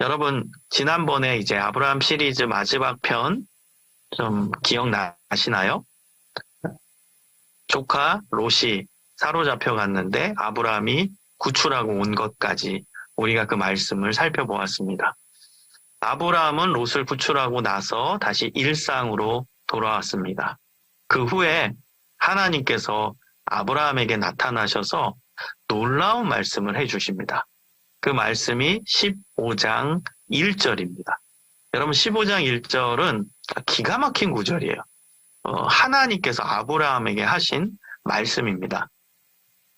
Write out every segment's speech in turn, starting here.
여러분, 지난번에 이제 아브라함 시리즈 마지막 편 좀 기억나시나요? 조카 롯이 사로잡혀 갔는데 아브라함이 구출하고 온 것까지 우리가 그 말씀을 살펴보았습니다. 아브라함은 롯을 구출하고 나서 다시 일상으로 돌아왔습니다. 그 후에 하나님께서 아브라함에게 나타나셔서 놀라운 말씀을 해주십니다. 그 말씀이 15장 1절입니다. 여러분 15장 1절은 기가 막힌 구절이에요. 하나님께서 아브라함에게 하신 말씀입니다.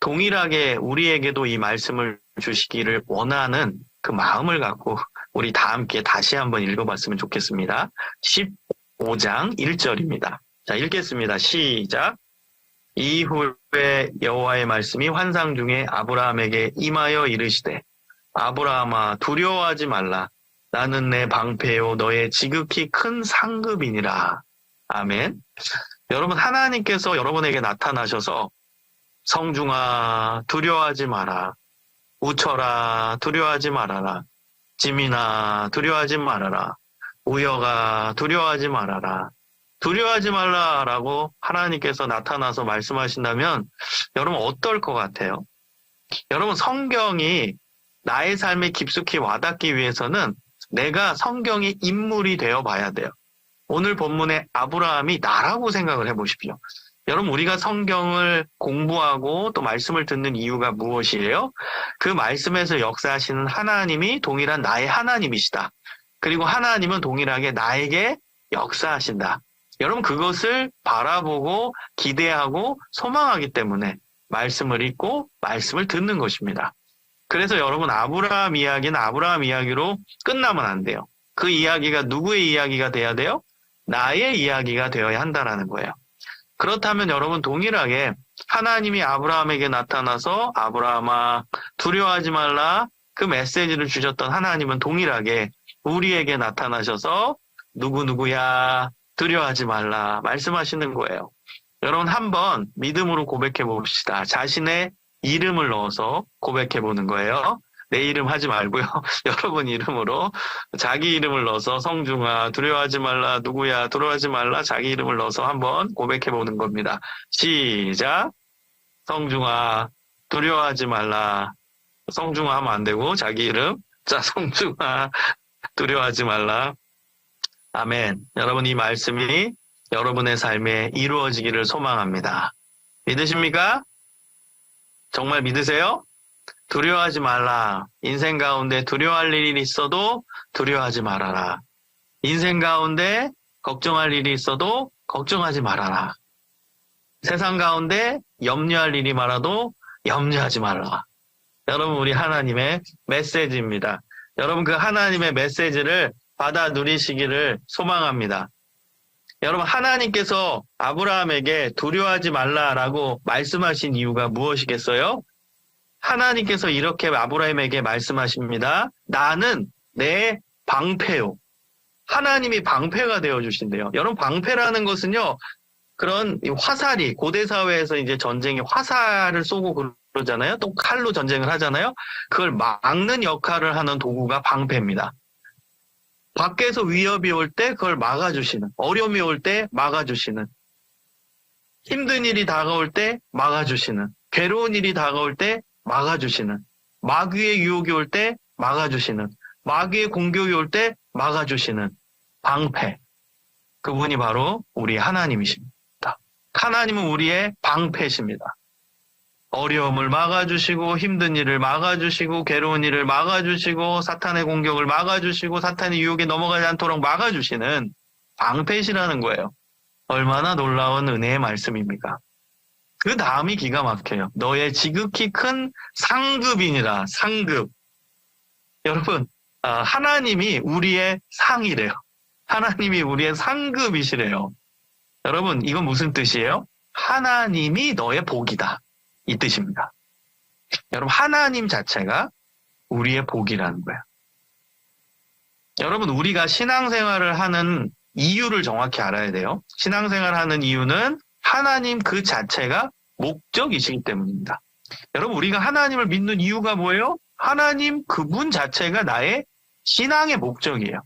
동일하게 우리에게도 이 말씀을 주시기를 원하는 그 마음을 갖고 우리 다 함께 다시 한번 읽어봤으면 좋겠습니다. 15장 1절입니다. 자, 읽겠습니다. 시작. 이후에 여호와의 말씀이 환상 중에 아브라함에게 임하여 이르시되 아브라함아 두려워하지 말라. 나는 내 방패요 너의 지극히 큰 상급이니라. 아멘. 여러분 하나님께서 여러분에게 나타나셔서 성중아 두려워하지 마라. 우철아 두려워하지 말아라. 지민아 두려워하지 말아라. 우여가 두려워하지 말아라. 두려워하지 말라라고 하나님께서 나타나서 말씀하신다면 여러분 어떨 것 같아요? 여러분 성경이 나의 삶에 깊숙이 와닿기 위해서는 내가 성경의 인물이 되어 봐야 돼요. 오늘 본문의 아브라함이 나라고 생각을 해보십시오. 여러분 우리가 성경을 공부하고 또 말씀을 듣는 이유가 무엇이에요? 그 말씀에서 역사하시는 하나님이 동일한 나의 하나님이시다. 그리고 하나님은 동일하게 나에게 역사하신다. 여러분 그것을 바라보고 기대하고 소망하기 때문에 말씀을 읽고 말씀을 듣는 것입니다. 그래서 여러분 아브라함 이야기는 아브라함 이야기로 끝나면 안 돼요. 그 이야기가 누구의 이야기가 돼야 돼요? 나의 이야기가 되어야 한다는 거예요. 그렇다면 여러분 동일하게 하나님이 아브라함에게 나타나서 아브라함아 두려워하지 말라 그 메시지를 주셨던 하나님은 동일하게 우리에게 나타나셔서 누구누구야 두려워하지 말라 말씀하시는 거예요. 여러분 한번 믿음으로 고백해 봅시다. 자신의 이름을 넣어서 고백해 보는 거예요. 내 이름 하지 말고요. 여러분 이름으로 자기 이름을 넣어서 성중아 두려워하지 말라 누구야 두려워하지 말라 자기 이름을 넣어서 한번 고백해 보는 겁니다. 시작. 성중아 두려워하지 말라. 성중아 하면 안 되고 자기 이름. 자 성중아 두려워하지 말라. 아멘. 여러분 이 말씀이 여러분의 삶에 이루어지기를 소망합니다. 믿으십니까? 정말 믿으세요? 두려워하지 말라. 인생 가운데 두려워할 일이 있어도 두려워하지 말아라. 인생 가운데 걱정할 일이 있어도 걱정하지 말아라. 세상 가운데 염려할 일이 많아도 염려하지 말라. 여러분 우리 하나님의 메시지입니다. 여러분 그 하나님의 메시지를 받아 누리시기를 소망합니다. 여러분 하나님께서 아브라함에게 두려워하지 말라라고 말씀하신 이유가 무엇이겠어요? 하나님께서 이렇게 아브라함에게 말씀하십니다. 나는 내 방패요. 하나님이 방패가 되어주신대요. 여러분 방패라는 것은요. 그런 화살이 고대 사회에서 이제 전쟁에 화살을 쏘고 그러잖아요. 또 칼로 전쟁을 하잖아요. 그걸 막는 역할을 하는 도구가 방패입니다. 밖에서 위협이 올 때 그걸 막아주시는, 어려움이 올 때 막아주시는, 힘든 일이 다가올 때 막아주시는, 괴로운 일이 다가올 때 막아주시는, 마귀의 유혹이 올 때 막아주시는, 마귀의 공격이 올 때 막아주시는 방패. 그분이 바로 우리 하나님이십니다. 하나님은 우리의 방패십니다. 어려움을 막아주시고 힘든 일을 막아주시고 괴로운 일을 막아주시고 사탄의 공격을 막아주시고 사탄의 유혹에 넘어가지 않도록 막아주시는 방패시라는 거예요. 얼마나 놀라운 은혜의 말씀입니까? 그 다음이 기가 막혀요. 너의 지극히 큰 상급이니라. 상급. 여러분 하나님이 우리의 상이래요. 하나님이 우리의 상급이시래요. 여러분 이건 무슨 뜻이에요? 하나님이 너의 복이다. 이 뜻입니다. 여러분 하나님 자체가 우리의 복이라는 거예요. 여러분 우리가 신앙생활을 하는 이유를 정확히 알아야 돼요. 신앙생활을 하는 이유는 하나님 그 자체가 목적이시기 때문입니다. 여러분 우리가 하나님을 믿는 이유가 뭐예요? 하나님 그분 자체가 나의 신앙의 목적이에요.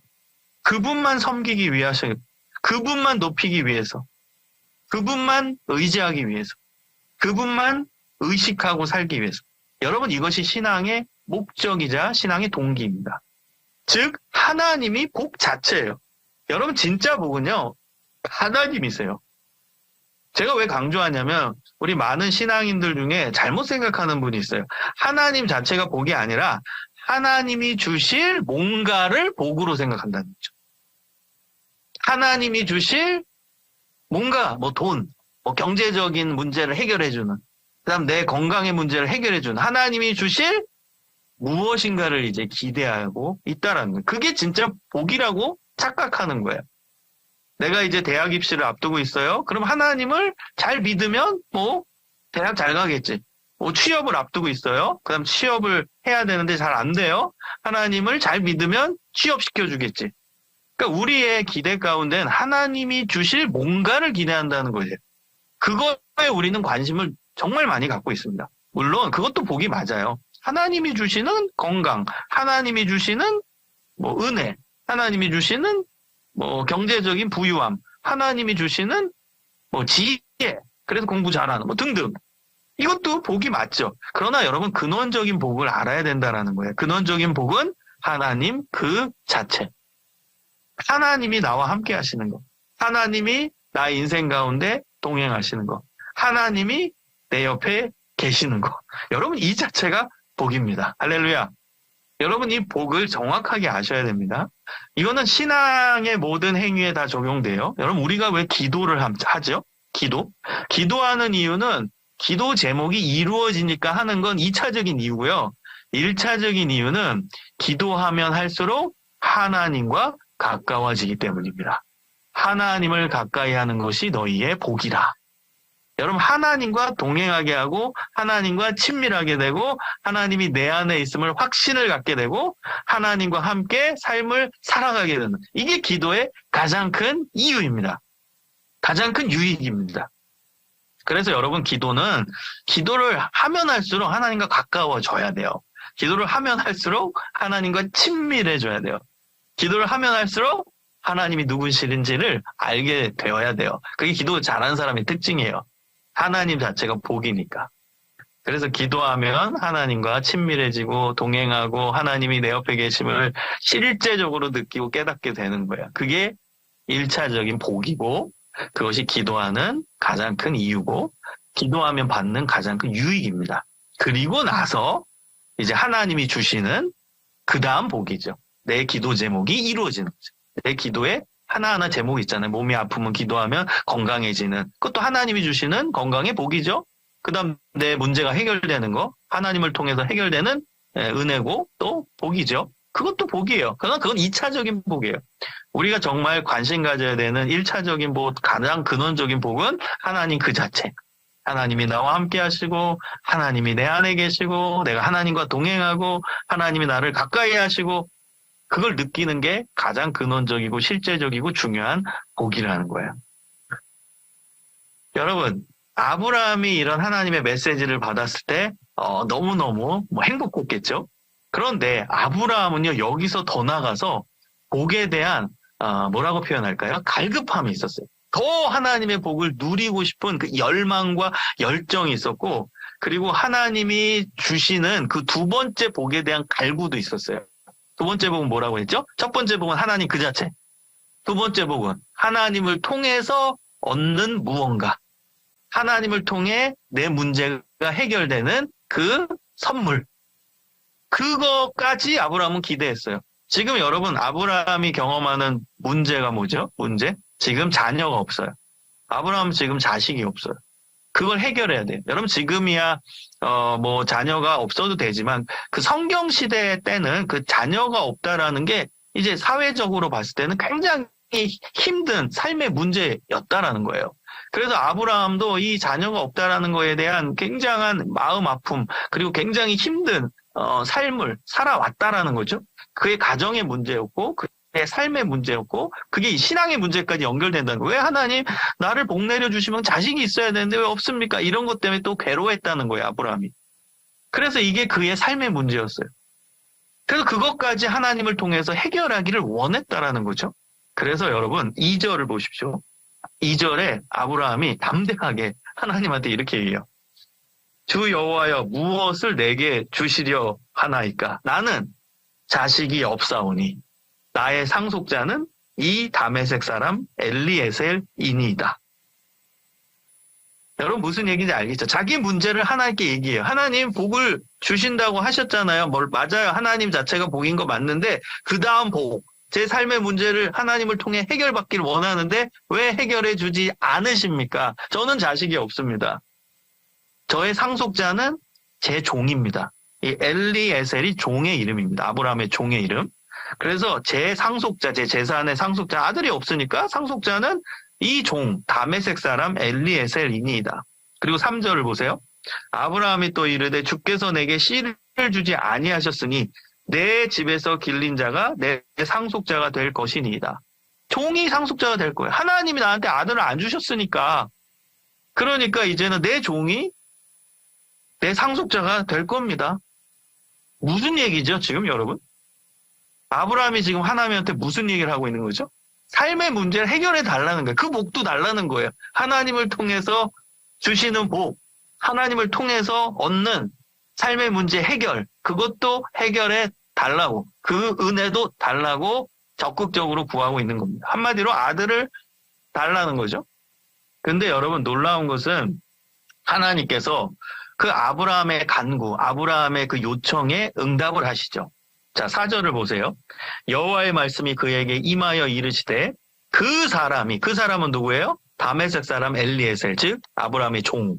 그분만 섬기기 위해서, 그분만 높이기 위해서, 그분만 의지하기 위해서, 그분만 의식하고 살기 위해서. 여러분, 이것이 신앙의 목적이자 신앙의 동기입니다. 즉 하나님이 복 자체예요. 여러분, 진짜 복은요, 하나님이세요. 제가 왜 강조하냐면 우리 많은 신앙인들 중에 잘못 생각하는 분이 있어요. 하나님 자체가 복이 아니라 하나님이 주실 뭔가를 복으로 생각한다는 거죠. 하나님이 주실 뭔가, 뭐 돈, 뭐 경제적인 문제를 해결해주는, 그다음 내 건강의 문제를 해결해주는 하나님이 주실 무엇인가를 이제 기대하고 있다라는 거예요. 그게 진짜 복이라고 착각하는 거예요. 내가 이제 대학 입시를 앞두고 있어요. 그럼 하나님을 잘 믿으면 뭐 대학 잘 가겠지. 뭐 취업을 앞두고 있어요. 그다음 취업을 해야 되는데 잘 안 돼요. 하나님을 잘 믿으면 취업시켜 주겠지. 그러니까 우리의 기대 가운데는 하나님이 주실 뭔가를 기대한다는 거죠. 그거에 우리는 관심을 정말 많이 갖고 있습니다. 물론 그것도 복이 맞아요. 하나님이 주시는 건강, 하나님이 주시는 뭐 은혜, 하나님이 주시는 뭐 경제적인 부유함, 하나님이 주시는 뭐 지혜, 그래서 공부 잘하는 뭐 등등. 이것도 복이 맞죠. 그러나 여러분, 근원적인 복을 알아야 된다라는 거예요. 근원적인 복은 하나님 그 자체. 하나님이 나와 함께 하시는 것. 하나님이 나 인생 가운데 동행하시는 것. 하나님이 내 옆에 계시는 것. 여러분, 이 자체가 복입니다. 할렐루야. 여러분, 이 복을 정확하게 아셔야 됩니다. 이거는 신앙의 모든 행위에 다 적용돼요. 여러분, 우리가 왜 기도를 하죠? 기도하는 이유는 기도 제목이 이루어지니까 하는 건 2차적인 이유고요. 1차적인 이유는 기도하면 할수록 하나님과 가까워지기 때문입니다. 하나님을 가까이 하는 것이 너희의 복이라. 여러분, 하나님과 동행하게 하고 하나님과 친밀하게 되고 하나님이 내 안에 있음을 확신을 갖게 되고 하나님과 함께 삶을 살아가게 되는, 이게 기도의 가장 큰 이유입니다. 가장 큰 유익입니다. 그래서 여러분, 기도를 하면 할수록 하나님과 가까워져야 돼요. 기도를 하면 할수록 하나님과 친밀해져야 돼요. 기도를 하면 할수록 하나님이 누구신지를 알게 되어야 돼요. 그게 기도 잘하는 사람의 특징이에요. 하나님 자체가 복이니까. 그래서 기도하면 하나님과 친밀해지고 동행하고 하나님이 내 옆에 계심을 실제적으로 느끼고 깨닫게 되는 거예요. 그게 1차적인 복이고, 그것이 기도하는 가장 큰 이유고, 기도하면 받는 가장 큰 유익입니다. 그리고 나서 이제 하나님이 주시는 그 다음 복이죠. 내 기도 제목이 이루어지는 거죠. 내 기도에 하나하나 제목이 있잖아요. 몸이 아프면 기도하면 건강해지는. 그것도 하나님이 주시는 건강의 복이죠. 그 다음 내 문제가 해결되는 거, 하나님을 통해서 해결되는 은혜고 또 복이죠. 그것도 복이에요. 그러나 그건 2차적인 복이에요. 우리가 정말 관심 가져야 되는 1차적인 복, 가장 근원적인 복은 하나님 그 자체. 하나님이 나와 함께 하시고 하나님이 내 안에 계시고 내가 하나님과 동행하고 하나님이 나를 가까이 하시고, 그걸 느끼는 게 가장 근원적이고 실제적이고 중요한 복이라는 거예요. 여러분, 아브라함이 이런 하나님의 메시지를 받았을 때 너무너무 행복했겠죠. 그런데 아브라함은요, 여기서 더 나가서 복에 대한 뭐라고 표현할까요? 갈급함이 있었어요. 더 하나님의 복을 누리고 싶은 그 열망과 열정이 있었고, 그리고 하나님이 주시는 그 두 번째 복에 대한 갈구도 있었어요. 두 번째 복은 뭐라고 했죠? 첫 번째 복은 하나님 그 자체. 두 번째 복은 하나님을 통해서 얻는 무언가. 하나님을 통해 내 문제가 해결되는 그 선물. 그거까지 아브라함은 기대했어요. 지금 여러분, 아브라함이 경험하는 문제가 뭐죠? 지금 자녀가 없어요. 아브라함은 지금 자식이 없어요. 그걸 해결해야 돼요. 여러분, 지금이야 자녀가 없어도 되지만 그 성경 시대 때는 그 자녀가 없다라는 게 이제 사회적으로 봤을 때는 굉장히 힘든 삶의 문제였다라는 거예요. 그래서 아브라함도 이 자녀가 없다라는 거에 대한 굉장한 마음 아픔, 그리고 굉장히 힘든 삶을 살아왔다라는 거죠. 그의 가정의 문제였고 그의 삶의 문제였고, 그게 신앙의 문제까지 연결된다는 거예요. 왜 하나님 나를 복 내려주시면 자식이 있어야 되는데 왜 없습니까? 이런 것 때문에 또 괴로워했다는 거예요, 아브라함이. 그래서 이게 그의 삶의 문제였어요. 그래서 그것까지 하나님을 통해서 해결하기를 원했다라는 거죠. 그래서 여러분 2절을 보십시오. 2절에 아브라함이 담대하게 하나님한테 이렇게 얘기해요. 주 여호와여 무엇을 내게 주시려 하나이까? 나는 자식이 없사오니 나의 상속자는 이 다메섹 사람 엘리에셀이니이다. 여러분 무슨 얘기인지 알겠죠? 자기 문제를 하나님께 얘기해요. 하나님 복을 주신다고 하셨잖아요. 맞아요. 하나님 자체가 복인 거 맞는데 그 다음 복, 제 삶의 문제를 하나님을 통해 해결받기를 원하는데 왜 해결해 주지 않으십니까? 저는 자식이 없습니다. 저의 상속자는 제 종입니다. 이 엘리에셀이 종의 이름입니다. 아브라함의 종의 이름. 그래서 제 상속자, 제 재산의 상속자, 아들이 없으니까 상속자는 이 종, 다메섹 사람 엘리에셀이니이다. 그리고 3절을 보세요. 아브라함이 또 이르되 주께서 내게 씨를 주지 아니하셨으니 내 집에서 길린 자가 내 상속자가 될 것이니이다. 종이 상속자가 될 거예요. 하나님이 나한테 아들을 안 주셨으니까. 그러니까 이제는 내 종이 내 상속자가 될 겁니다. 무슨 얘기죠, 지금 여러분? 아브라함이 지금 하나님한테 무슨 얘기를 하고 있는 거죠? 삶의 문제를 해결해 달라는 거예요. 그 복도 달라는 거예요. 하나님을 통해서 주시는 복, 하나님을 통해서 얻는 삶의 문제 해결, 그것도 해결해 달라고, 그 은혜도 달라고 적극적으로 구하고 있는 겁니다. 한마디로 아들을 달라는 거죠. 근데 여러분 놀라운 것은 하나님께서 그 아브라함의 간구, 아브라함의 그 요청에 응답을 하시죠. 자, 4절을 보세요. 여호와의 말씀이 그에게 임하여 이르시되 그 사람은 누구예요? 다메섹 사람 엘리에셀, 즉 아브라함의 종.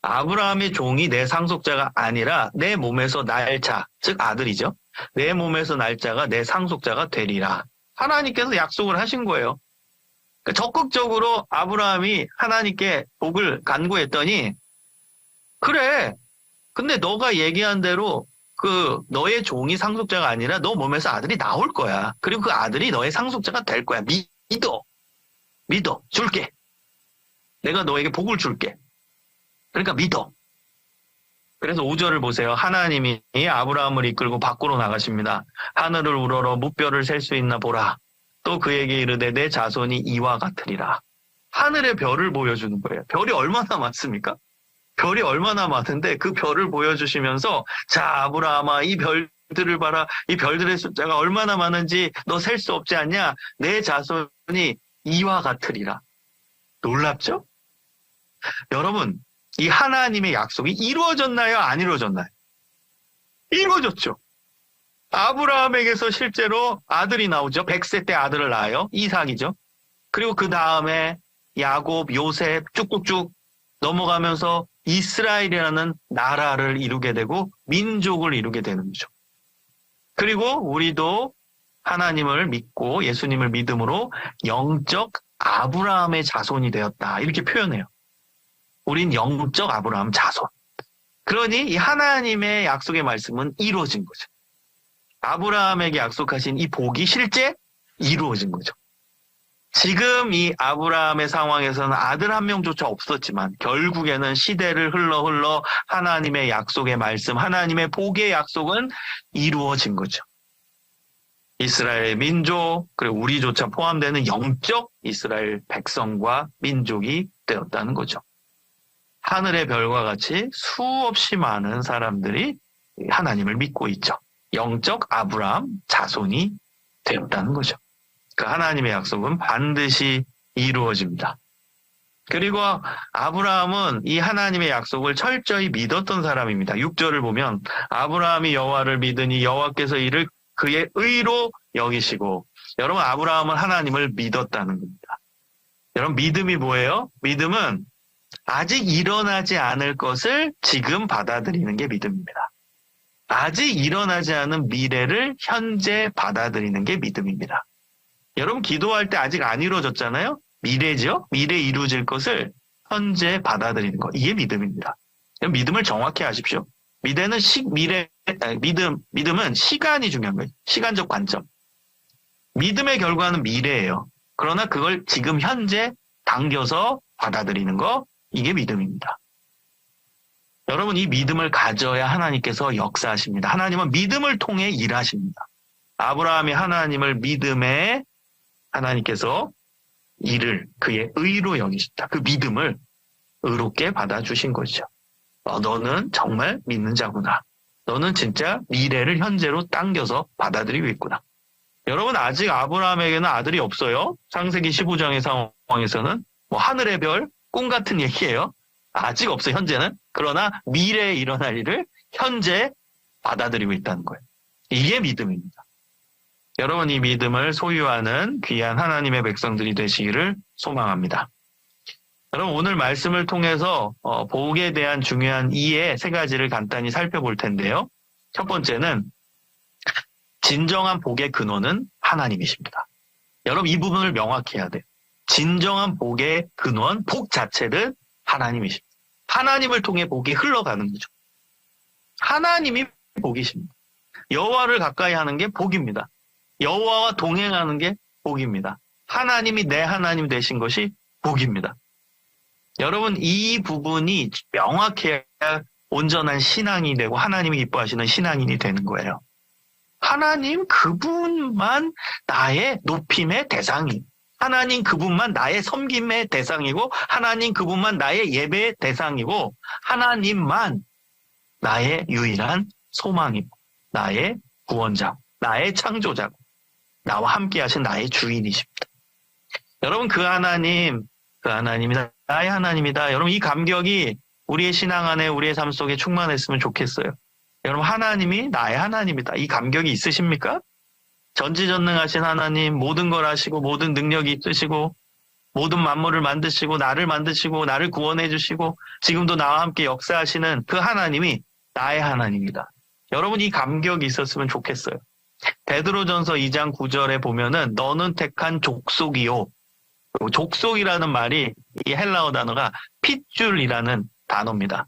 아브라함의 종이 내 상속자가 아니라 내 몸에서 날 자, 즉 아들이죠. 내 몸에서 날 자가 내 상속자가 되리라. 하나님께서 약속을 하신 거예요. 그러니까 적극적으로 아브라함이 하나님께 복을 간구했더니 그래, 근데 너가 얘기한 대로 그 너의 종이 상속자가 아니라 너 몸에서 아들이 나올 거야. 그리고 그 아들이 너의 상속자가 될 거야. 믿어. 줄게. 내가 너에게 복을 줄게. 그러니까 믿어. 그래서 5절을 보세요. 하나님이 아브라함을 이끌고 밖으로 나가십니다. 하늘을 우러러 무뼈를 셀 수 있나 보라. 또 그에게 이르되 내 자손이 이와 같으리라. 하늘의 별을 보여주는 거예요. 별이 얼마나 많습니까? 별이 얼마나 많은데 그 별을 보여주시면서 자 아브라함아 이 별들을 봐라. 이 별들의 숫자가 얼마나 많은지 너 셀 수 없지 않냐. 내 자손이 이와 같으리라. 놀랍죠? 여러분 이 하나님의 약속이 이루어졌나요? 안 이루어졌나요? 이루어졌죠. 아브라함에게서 실제로 아들이 나오죠. 100세 때 아들을 낳아요. 이삭이죠. 그리고 그 다음에 야곱, 요셉 쭉쭉쭉 넘어가면서 이스라엘이라는 나라를 이루게 되고 민족을 이루게 되는 거죠. 그리고 우리도 하나님을 믿고 예수님을 믿음으로 영적 아브라함의 자손이 되었다. 이렇게 표현해요. 우린 영적 아브라함 자손. 그러니 이 하나님의 약속의 말씀은 이루어진 거죠. 아브라함에게 약속하신 이 복이 실제 이루어진 거죠. 지금 이 아브라함의 상황에서는 아들 한 명조차 없었지만 결국에는 시대를 흘러 하나님의 약속의 말씀, 하나님의 복의 약속은 이루어진 거죠. 이스라엘 민족, 그리고 우리조차 포함되는 영적 이스라엘 백성과 민족이 되었다는 거죠. 하늘의 별과 같이 수없이 많은 사람들이 하나님을 믿고 있죠. 영적 아브라함 자손이 되었다는 거죠. 그 하나님의 약속은 반드시 이루어집니다. 그리고 아브라함은 이 하나님의 약속을 철저히 믿었던 사람입니다. 6절을 보면 아브라함이 여호와를 믿으니 여호와께서 이를 그의 의로 여기시고, 여러분 아브라함은 하나님을 믿었다는 겁니다. 여러분 믿음이 뭐예요? 믿음은 아직 일어나지 않을 것을 지금 받아들이는 게 믿음입니다. 아직 일어나지 않은 미래를 현재 받아들이는 게 믿음입니다. 여러분 기도할 때 아직 안 이루어졌잖아요. 미래죠. 미래 이루어질 것을 현재 받아들이는 것. 이게 믿음입니다. 믿음을 정확히 하십시오. 믿음은 시간이 중요한 거예요. 시간적 관점. 믿음의 결과는 미래예요. 그러나 그걸 지금 현재 당겨서 받아들이는 거. 이게 믿음입니다. 여러분, 이 믿음을 가져야 하나님께서 역사하십니다. 하나님은 믿음을 통해 일하십니다. 아브라함이 하나님을 믿음에 하나님께서 일을 그의 의로 여기셨다. 그 믿음을 의롭게 받아주신 거죠. 너는 정말 믿는 자구나. 너는 진짜 미래를 현재로 당겨서 받아들이고 있구나. 여러분, 아직 아브라함에게는 아들이 없어요. 창세기 15장의 상황에서는 하늘의 별, 꿈 같은 얘기예요. 아직 없어요, 현재는. 그러나 미래에 일어날 일을 현재 받아들이고 있다는 거예요. 이게 믿음입니다. 여러분, 이 믿음을 소유하는 귀한 하나님의 백성들이 되시기를 소망합니다. 여러분, 오늘 말씀을 통해서 복에 대한 중요한 이해 세 가지를 간단히 살펴볼 텐데요. 첫 번째는 진정한 복의 근원은 하나님이십니다. 여러분, 이 부분을 명확히 해야 돼요. 진정한 복의 근원, 복 자체는 하나님이십니다. 하나님을 통해 복이 흘러가는 거죠. 하나님이 복이십니다. 여호와를 가까이 하는 게 복입니다. 여호와와 동행하는 게 복입니다. 하나님이 내 하나님 되신 것이 복입니다. 여러분, 이 부분이 명확해야 온전한 신앙이 되고 하나님이 기뻐하시는 신앙인이 되는 거예요. 하나님 그분만 나의 높임의 대상이, 하나님 그분만 나의 섬김의 대상이고, 하나님 그분만 나의 예배의 대상이고, 하나님만 나의 유일한 소망이고, 나의 구원자, 나의 창조자고, 나와 함께 하신 나의 주인이십니다. 여러분, 그 하나님이 나의 하나님이다. 여러분, 이 감격이 우리의 신앙 안에, 우리의 삶 속에 충만했으면 좋겠어요. 여러분, 하나님이 나의 하나님이다. 이 감격이 있으십니까? 전지전능하신 하나님, 모든 걸 하시고, 모든 능력이 있으시고, 모든 만물을 만드시고, 나를 구원해 주시고, 지금도 나와 함께 역사하시는 그 하나님이 나의 하나님이다. 여러분, 이 감격이 있었으면 좋겠어요. 베드로전서 2장 9절에 보면은 너는 택한 족속이요. 족속이라는 말이 이 헬라어 단어가 핏줄이라는 단어입니다.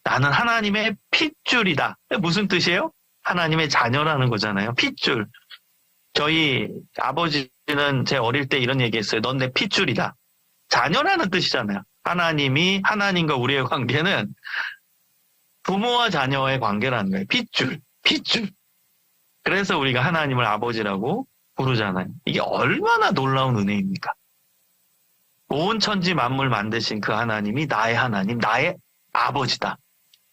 나는 하나님의 핏줄이다. 무슨 뜻이에요? 하나님의 자녀라는 거잖아요. 핏줄. 저희 아버지는 제 어릴 때 이런 얘기했어요. 넌 내 핏줄이다. 자녀라는 뜻이잖아요. 하나님과 우리의 관계는 부모와 자녀의 관계라는 거예요. 핏줄. 그래서 우리가 하나님을 아버지라고 부르잖아요. 이게 얼마나 놀라운 은혜입니까? 온 천지 만물 만드신 그 하나님이 나의 하나님, 나의 아버지다.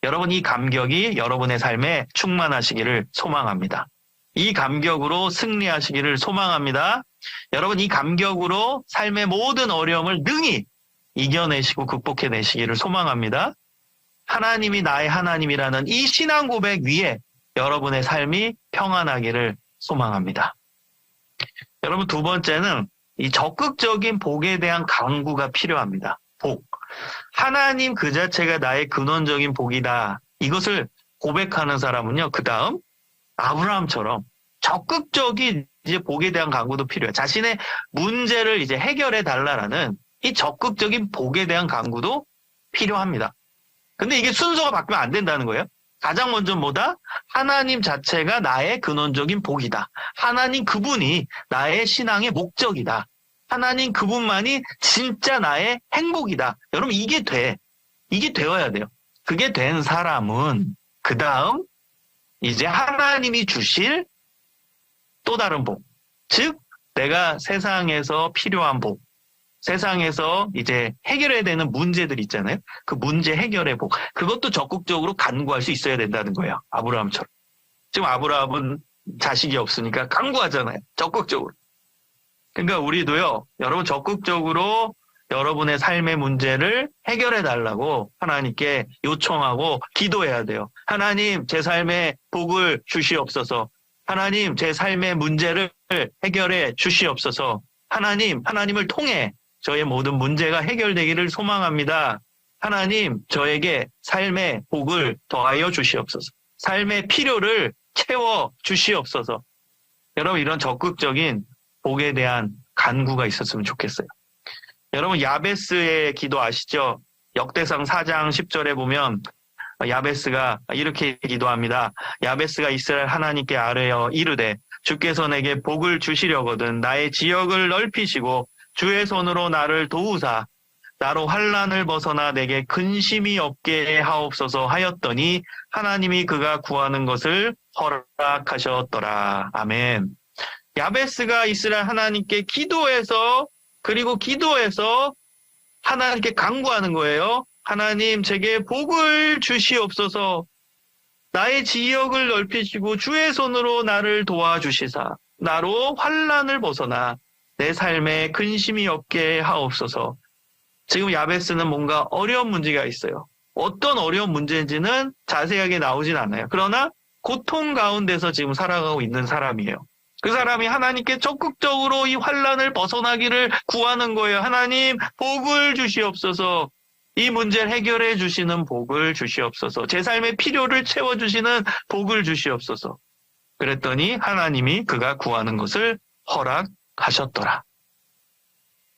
여러분, 이 감격이 여러분의 삶에 충만하시기를 소망합니다. 이 감격으로 승리하시기를 소망합니다. 여러분, 이 감격으로 삶의 모든 어려움을 능히 이겨내시고 극복해내시기를 소망합니다. 하나님이 나의 하나님이라는 이 신앙 고백 위에 여러분의 삶이 평안하기를 소망합니다. 여러분, 두 번째는 이 적극적인 복에 대한 강구가 필요합니다. 복. 하나님 그 자체가 나의 근원적인 복이다. 이것을 고백하는 사람은요, 그 다음 아브라함처럼 적극적인 이제 복에 대한 강구도 필요해요. 자신의 문제를 이제 해결해 달라라는 이 적극적인 복에 대한 강구도 필요합니다. 근데 이게 순서가 바뀌면 안 된다는 거예요. 가장 먼저 뭐다? 하나님 자체가 나의 근원적인 복이다. 하나님 그분이 나의 신앙의 목적이다. 하나님 그분만이 진짜 나의 행복이다. 여러분, 이게 돼. 이게 되어야 돼요. 그게 된 사람은 그 다음 이제 하나님이 주실 또 다른 복. 즉, 내가 세상에서 필요한 복. 세상에서 이제 해결해야 되는 문제들 있잖아요. 그 문제 해결의 복. 그것도 적극적으로 간구할 수 있어야 된다는 거예요. 아브라함처럼. 지금 아브라함은 자식이 없으니까 간구하잖아요. 적극적으로. 그러니까 우리도요, 여러분 적극적으로 여러분의 삶의 문제를 해결해 달라고 하나님께 요청하고 기도해야 돼요. 하나님, 제 삶에 복을 주시옵소서. 하나님, 제 삶의 문제를 해결해 주시옵소서. 하나님을 통해 저의 모든 문제가 해결되기를 소망합니다. 하나님, 저에게 삶의 복을 더하여 주시옵소서. 삶의 필요를 채워 주시옵소서. 여러분, 이런 적극적인 복에 대한 간구가 있었으면 좋겠어요. 여러분, 야베스의 기도 아시죠? 역대상 4장 10절에 보면 야베스가 이렇게 기도합니다. 야베스가 이스라엘 하나님께 아뢰어 이르되 주께서 내게 복을 주시려거든 나의 지역을 넓히시고 주의 손으로 나를 도우사 나로 환난을 벗어나 내게 근심이 없게 하옵소서 하였더니 하나님이 그가 구하는 것을 허락하셨더라. 아멘. 야베스가 이스라엘 하나님께 기도해서 하나님께 간구하는 거예요. 하나님 제게 복을 주시옵소서. 나의 지역을 넓히시고 주의 손으로 나를 도와주시사 나로 환난을 벗어나 내 삶에 근심이 없게 하옵소서. 지금 야베스는 뭔가 어려운 문제가 있어요. 어떤 어려운 문제인지는 자세하게 나오진 않아요. 그러나 고통 가운데서 지금 살아가고 있는 사람이에요. 그 사람이 하나님께 적극적으로 이 환난을 벗어나기를 구하는 거예요. 하나님 복을 주시옵소서. 이 문제를 해결해 주시는 복을 주시옵소서. 제 삶의 필요를 채워주시는 복을 주시옵소서. 그랬더니 하나님이 그가 구하는 것을 허락하셨더라.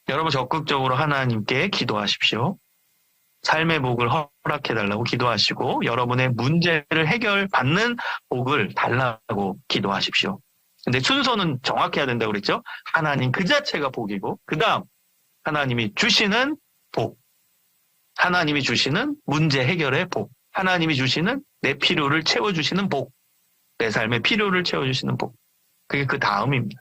여러분 적극적으로 하나님께 기도하십시오. 삶의 복을 허락해달라고 기도하시고 여러분의 문제를 해결받는 복을 달라고 기도하십시오. 근데 순서는 정확해야 된다고 그랬죠? 하나님 그 자체가 복이고 그 다음 하나님이 주시는 복. 하나님이 주시는 문제 해결의 복. 하나님이 주시는 내 필요를 채워주시는 복. 내 삶의 필요를 채워주시는 복. 그게 그 다음입니다.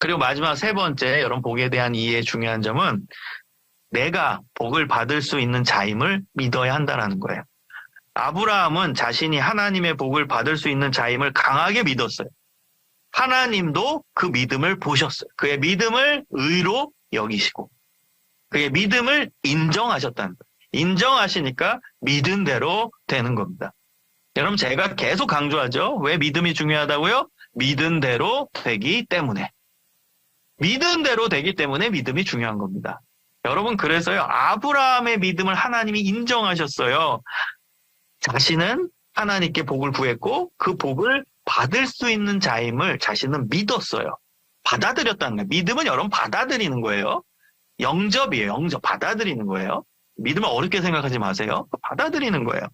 그리고 마지막 세 번째 여러분 복에 대한 이해의 중요한 점은 내가 복을 받을 수 있는 자임을 믿어야 한다는 거예요. 아브라함은 자신이 하나님의 복을 받을 수 있는 자임을 강하게 믿었어요. 하나님도 그 믿음을 보셨어요. 그의 믿음을 의로 여기시고 그의 믿음을 인정하셨다는 거예요. 인정하시니까 믿은 대로 되는 겁니다. 여러분 제가 계속 강조하죠. 왜 믿음이 중요하다고요? 믿은 대로 되기 때문에. 믿은 대로 되기 때문에 믿음이 중요한 겁니다. 여러분 그래서요. 아브라함의 믿음을 하나님이 인정하셨어요. 자신은 하나님께 복을 구했고 그 복을 받을 수 있는 자임을 자신은 믿었어요. 받아들였다는 거예요. 믿음은 여러분 받아들이는 거예요. 영접이에요. 영접. 받아들이는 거예요. 믿음을 어렵게 생각하지 마세요. 받아들이는 거예요.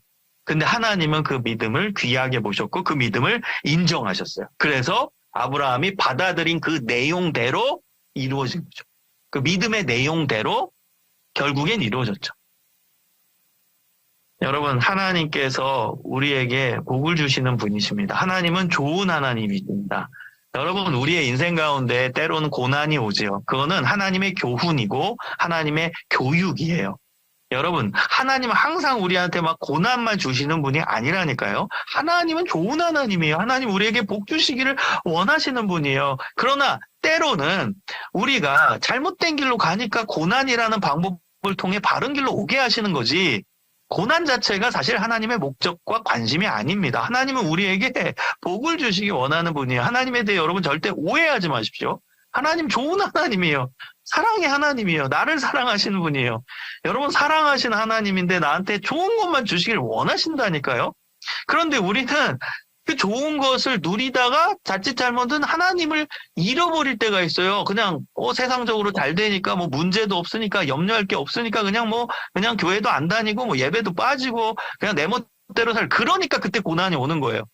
근데 하나님은 그 믿음을 귀하게 보셨고 그 믿음을 인정하셨어요. 그래서 아브라함이 받아들인 그 내용대로 이루어진 거죠. 그 믿음의 내용대로 결국엔 이루어졌죠. 여러분 하나님께서 우리에게 복을 주시는 분이십니다. 하나님은 좋은 하나님이십니다. 여러분 우리의 인생 가운데 때로는 고난이 오지요. 그거는 하나님의 교훈이고 하나님의 교육이에요. 여러분 하나님은 항상 우리한테 막 고난만 주시는 분이 아니라니까요. 하나님은 좋은 하나님이에요. 하나님 우리에게 복 주시기를 원하시는 분이에요. 그러나 때로는 우리가 잘못된 길로 가니까 고난이라는 방법을 통해 바른 길로 오게 하시는 거지 고난 자체가 사실 하나님의 목적과 관심이 아닙니다. 하나님은 우리에게 복을 주시기 원하는 분이에요. 하나님에 대해 여러분 절대 오해하지 마십시오. 하나님 좋은 하나님이에요. 사랑의 하나님이에요. 나를 사랑하시는 분이에요. 여러분 사랑하시는 하나님인데 나한테 좋은 것만 주시길 원하신다니까요. 그런데 우리는 그 좋은 것을 누리다가 자칫 잘못은 하나님을 잃어버릴 때가 있어요. 그냥 세상적으로 잘 되니까 뭐 문제도 없으니까 염려할 게 없으니까 그냥 교회도 안 다니고 뭐 예배도 빠지고 그냥 내 멋대로 그러니까 그때 고난이 오는 거예요.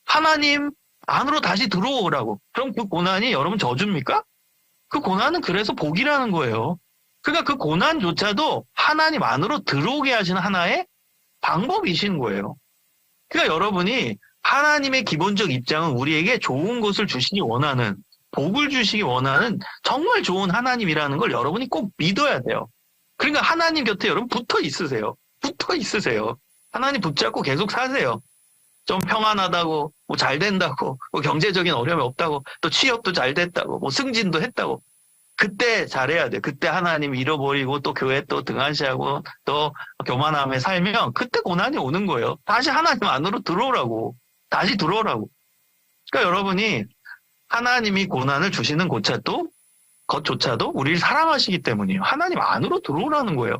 하나님 안으로 다시 들어오라고. 그럼 그 고난이 여러분 저주입니까? 그 고난은 그래서 복이라는 거예요. 그러니까 그 고난조차도 하나님 안으로 들어오게 하시는 하나의 방법이신 거예요. 그러니까 여러분이 하나님의 기본적 입장은 우리에게 좋은 것을 주시기 원하는, 복을 주시기 원하는 정말 좋은 하나님이라는 걸 여러분이 꼭 믿어야 돼요. 그러니까 하나님 곁에 여러분 붙어 있으세요. 붙어 있으세요. 하나님 붙잡고 계속 사세요. 좀 평안하다고, 뭐 잘 된다고, 뭐 경제적인 어려움이 없다고, 또 취업도 잘 됐다고, 뭐 승진도 했다고. 그때 잘해야 돼요. 그때 하나님 잃어버리고 또 교회 또 등한시하고 또 교만함에 살면 그때 고난이 오는 거예요. 다시 하나님 안으로 들어오라고. 다시 들어오라고. 그러니까 여러분이 하나님이 고난을 주시는 것조차도 우리를 사랑하시기 때문이에요. 하나님 안으로 들어오라는 거예요.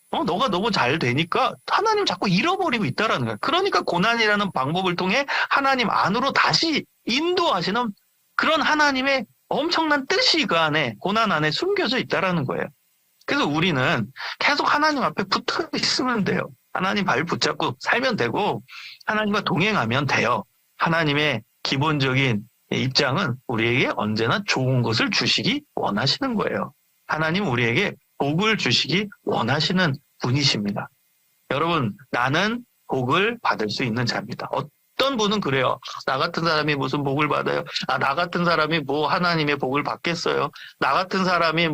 너가 너무 잘 되니까 하나님 자꾸 잃어버리고 있다라는 거예요. 그러니까 고난이라는 방법을 통해 하나님 안으로 다시 인도하시는 그런 하나님의 엄청난 뜻이 그 안에, 고난 안에 숨겨져 있다라는 거예요. 그래서 우리는 계속 하나님 앞에 붙어 있으면 돼요. 하나님 발 붙잡고 살면 되고 하나님과 동행하면 돼요. 하나님의 기본적인 입장은 우리에게 언제나 좋은 것을 주시기 원하시는 거예요. 하나님 우리에게 복을 주시기 원하시는 분이십니다. 여러분, 나는 복을 받을 수 있는 자입니다. 어떤 분은 그래요. 나 같은 사람이 무슨 복을 받아요? 나 같은 사람이 뭐 하나님의 복을 받겠어요? 나 같은 사람이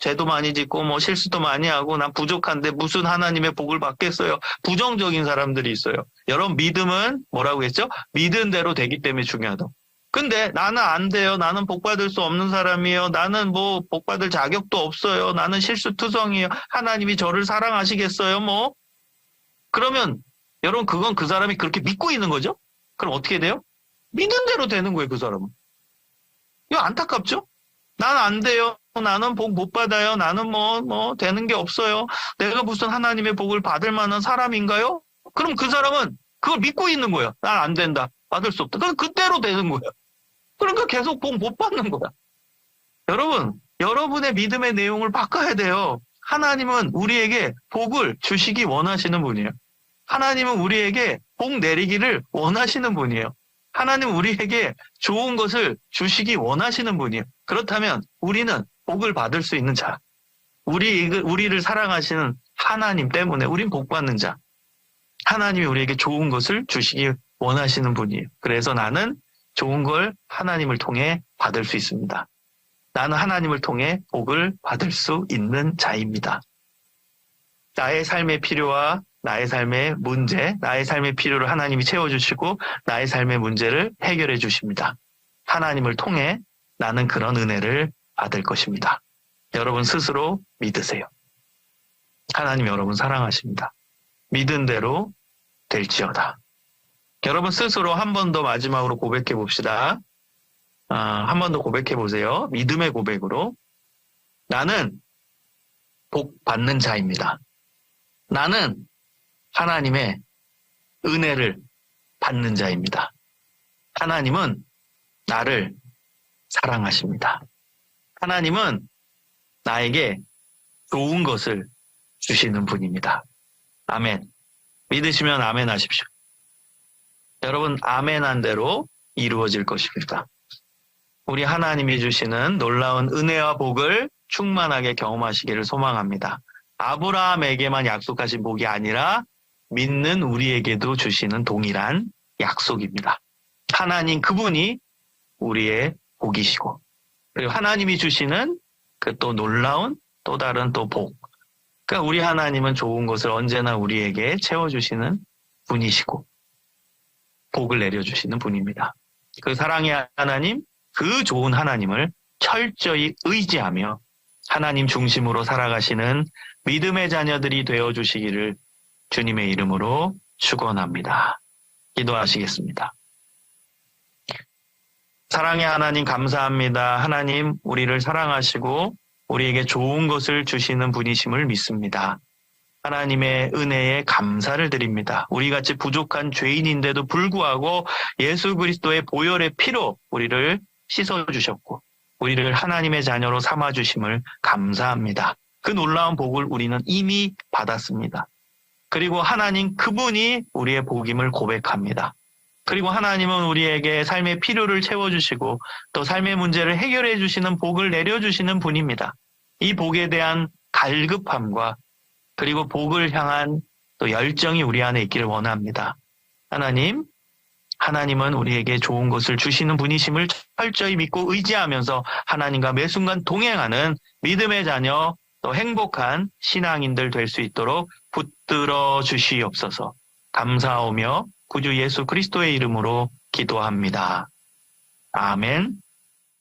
죄도 많이 짓고 실수도 많이 하고 난 부족한데 무슨 하나님의 복을 받겠어요? 부정적인 사람들이 있어요. 여러분, 믿음은 뭐라고 했죠? 믿은 대로 되기 때문에 중요하다. 근데 나는 안 돼요. 나는 복 받을 수 없는 사람이에요. 나는 복 받을 자격도 없어요. 나는 실수투성이에요. 하나님이 저를 사랑하시겠어요? 그러면 여러분, 그건 그 사람이 그렇게 믿고 있는 거죠? 그럼 어떻게 돼요? 믿은 대로 되는 거예요, 그 사람은. 이거 안타깝죠? 난 안 돼요. 나는 복 못 받아요. 나는 되는 게 없어요. 내가 무슨 하나님의 복을 받을 만한 사람인가요? 그럼 그 사람은 그걸 믿고 있는 거예요. 난 안 된다. 받을 수 없다. 그럼 그때로 되는 거예요. 그러니까 계속 복 못 받는 거야. 여러분, 여러분의 믿음의 내용을 바꿔야 돼요. 하나님은 우리에게 복을 주시기 원하시는 분이에요. 하나님은 우리에게 복 내리기를 원하시는 분이에요. 하나님은 우리에게 좋은 것을 주시기 원하시는 분이에요. 그렇다면 우리는 복을 받을 수 있는 자. 우리를 사랑하시는 하나님 때문에 우린 복 받는 자. 하나님이 우리에게 좋은 것을 주시기 원하시는 분이에요. 그래서 나는 좋은 걸 하나님을 통해 받을 수 있습니다. 나는 하나님을 통해 복을 받을 수 있는 자입니다. 나의 삶의 필요와 나의 삶의 문제, 나의 삶의 필요를 하나님이 채워주시고 나의 삶의 문제를 해결해 주십니다. 하나님을 통해 나는 그런 은혜를 받을 것입니다. 여러분 스스로 믿으세요. 하나님 여러분 사랑하십니다. 믿은 대로 될지어다. 여러분 스스로 한 번 더 마지막으로 고백해 봅시다. 한 번 더 고백해 보세요. 믿음의 고백으로. 나는 복 받는 자입니다. 나는 하나님의 은혜를 받는 자입니다. 하나님은 나를 사랑하십니다. 하나님은 나에게 좋은 것을 주시는 분입니다. 아멘. 믿으시면 아멘 하십시오. 여러분, 아멘한 대로 이루어질 것입니다. 우리 하나님이 주시는 놀라운 은혜와 복을 충만하게 경험하시기를 소망합니다. 아브라함에게만 약속하신 복이 아니라 믿는 우리에게도 주시는 동일한 약속입니다. 하나님 그분이 우리의 복이시고, 그리고 하나님이 주시는 그 또 놀라운 또 다른 또 복. 그러니까 우리 하나님은 좋은 것을 언제나 우리에게 채워주시는 분이시고 복을 내려주시는 분입니다. 그 사랑의 하나님, 그 좋은 하나님을 철저히 의지하며 하나님 중심으로 살아가시는 믿음의 자녀들이 되어주시기를 주님의 이름으로 축원합니다. 기도하시겠습니다. 사랑의 하나님 감사합니다. 하나님 우리를 사랑하시고 우리에게 좋은 것을 주시는 분이심을 믿습니다. 하나님의 은혜에 감사를 드립니다. 우리같이 부족한 죄인인데도 불구하고 예수 그리스도의 보혈의 피로 우리를 씻어주셨고 우리를 하나님의 자녀로 삼아주심을 감사합니다. 그 놀라운 복을 우리는 이미 받았습니다. 그리고 하나님 그분이 우리의 복임을 고백합니다. 그리고 하나님은 우리에게 삶의 필요를 채워주시고 또 삶의 문제를 해결해 주시는 복을 내려주시는 분입니다. 이 복에 대한 갈급함과 그리고 복을 향한 또 열정이 우리 안에 있기를 원합니다. 하나님은 우리에게 좋은 것을 주시는 분이심을 철저히 믿고 의지하면서 하나님과 매 순간 동행하는 믿음의 자녀 또 행복한 신앙인들 될 수 있도록 붙들어 주시옵소서. 감사하며 구주 예수 그리스도의 이름으로 기도합니다. 아멘.